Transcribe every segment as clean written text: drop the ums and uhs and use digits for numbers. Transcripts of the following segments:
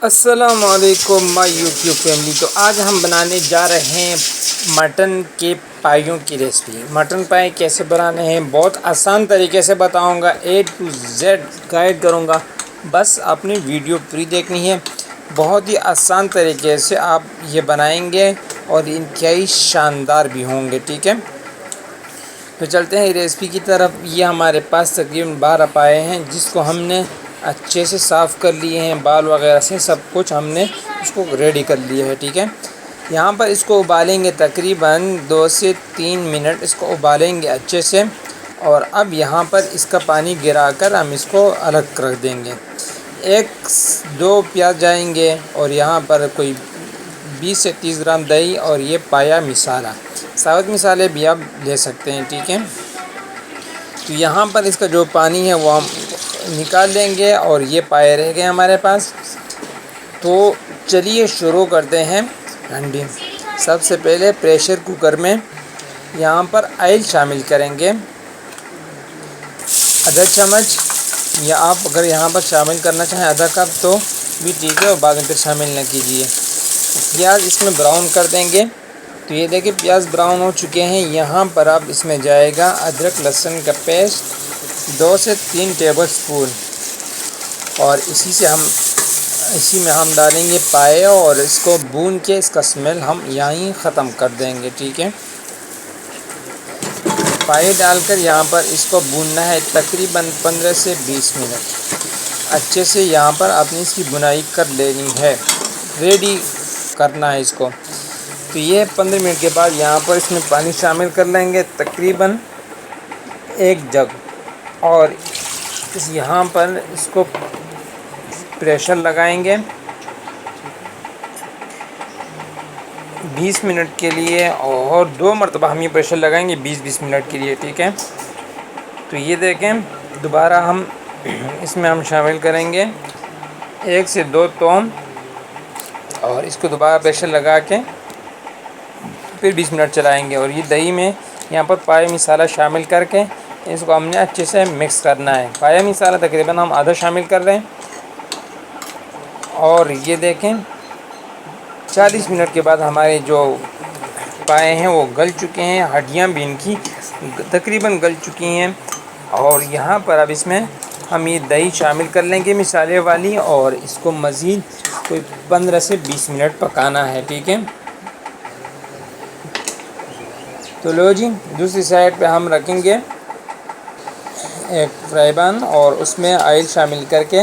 अस्सलामुअलैकुम my YouTube family. तो आज हम बनाने जा रहे हैं मटन के पाइयों की रेसिपी। मटन पाई कैसे बनाने हैं बहुत आसान तरीके से बताऊंगा, A to Z गाइड करूंगा। बस अपनी वीडियो पूरी देखनी है। बहुत ही आसान तरीके से आप ये बनाएंगे और इंतहाई शानदार भी होंगे। ठीक है, तो चलते हैं रेसिपी की तरफ। ये हमारे पास तकरीबन 12 पाए हैं जिसको हमने अच्छे से साफ़ कर लिए हैं, बाल वगैरह से सब कुछ हमने इसको रेडी कर लिया है। ठीक है, यहाँ पर इसको उबालेंगे तकरीबन 2 से 3 मिनट इसको उबालेंगे अच्छे से। और अब यहाँ पर इसका पानी गिराकर हम इसको अलग रख देंगे। 1-2 प्याज जाएंगे और यहाँ पर कोई 20 से 30 ग्राम दही और ये पाया मिसाला, साबुत मिसाले भी आप ले सकते हैं। ठीक है, तो यहाँ पर इसका जो पानी है वो हम निकाल लेंगे और ये पाए रह गए हमारे पास। तो चलिए शुरू करते हैं हंडी। सबसे पहले प्रेशर कुकर में यहाँ पर ऑयल शामिल करेंगे आधा चम्मच, या आप अगर यहाँ पर शामिल करना चाहें आधा कप तो भी ठीक है, और बाद में फिर शामिल न कीजिए। प्याज इसमें ब्राउन कर देंगे। तो ये देखिए प्याज ब्राउन हो चुके हैं। यहाँ पर अब इसमें जाएगा अदरक लहसुन का पेस्ट 2 से 3 टेबलस्पून, और इसी में हम डालेंगे पाए और इसको भून के इसका स्मेल हम यहीं ख़त्म कर देंगे। ठीक है, पाए डालकर यहाँ पर इसको भूनना है तकरीबन 15 से 20 मिनट। अच्छे से यहाँ पर अपनी इसकी बुनाई कर लेनी है, रेडी करना है इसको। तो ये 15 मिनट के बाद यहाँ पर इसमें पानी शामिल कर लेंगे तकरीबन 1 जग, और यहाँ पर इसको प्रेशर लगाएंगे 20 मिनट के लिए, और 2 मरतबा हम ये प्रेशर लगाएंगे 20-20 मिनट के लिए। ठीक है, तो ये देखें दोबारा हम इसमें हम शामिल करेंगे 1 से 2 तोम, और इसको दोबारा प्रेशर लगा के फिर 20 मिनट चलाएंगे। और ये दही में यहाँ पर पाया मिसाला शामिल करके इसको हमने अच्छे से मिक्स करना है। पाया मिसाला तकरीबन हम आधा शामिल कर रहे हैं, और ये देखें 40 मिनट के बाद हमारे जो पाए हैं वो गल चुके हैं, हड्डियाँ भी इनकी तकरीबन गल चुकी हैं। और यहाँ पर अब इसमें हम ये दही शामिल कर लेंगे मिसाले वाली, और इसको मज़ीद कोई 15 से 20 मिनट पकाना है। ठीक है, तो लो जी, दूसरी साइड पे हम रखेंगे एक फ्राई पैन, और उसमें ऑयल शामिल करके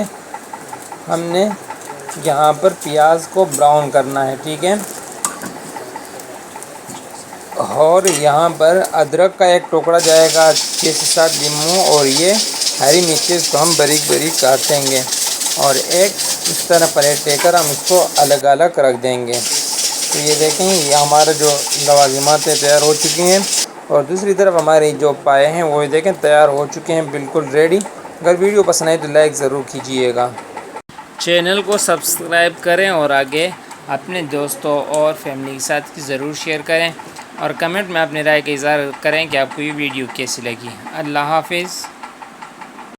हमने यहाँ पर प्याज को ब्राउन करना है। ठीक है, और यहाँ पर अदरक का एक टुकड़ा जाएगा 6 से 7 लीमू, और ये हरी मिर्चेस को हम बारीक बारीक काटेंगे, और एक इस तरह प्लेट लेकर हम इसको अलग अलग रख देंगे। तो ये देखें ये हमारा जो लवाज़िमातें तैयार हो चुकी हैं, और दूसरी तरफ हमारे जो पाए हैं वो देखें तैयार हो चुके हैं, बिल्कुल रेडी। अगर वीडियो पसंद आए तो लाइक ज़रूर कीजिएगा, चैनल को सब्सक्राइब करें, और आगे अपने दोस्तों और फैमिली के साथ ज़रूर शेयर करें, और कमेंट में अपनी राय का इज़हार करें कि आपको ये वीडियो कैसी लगी। अल्लाह हाफिज़।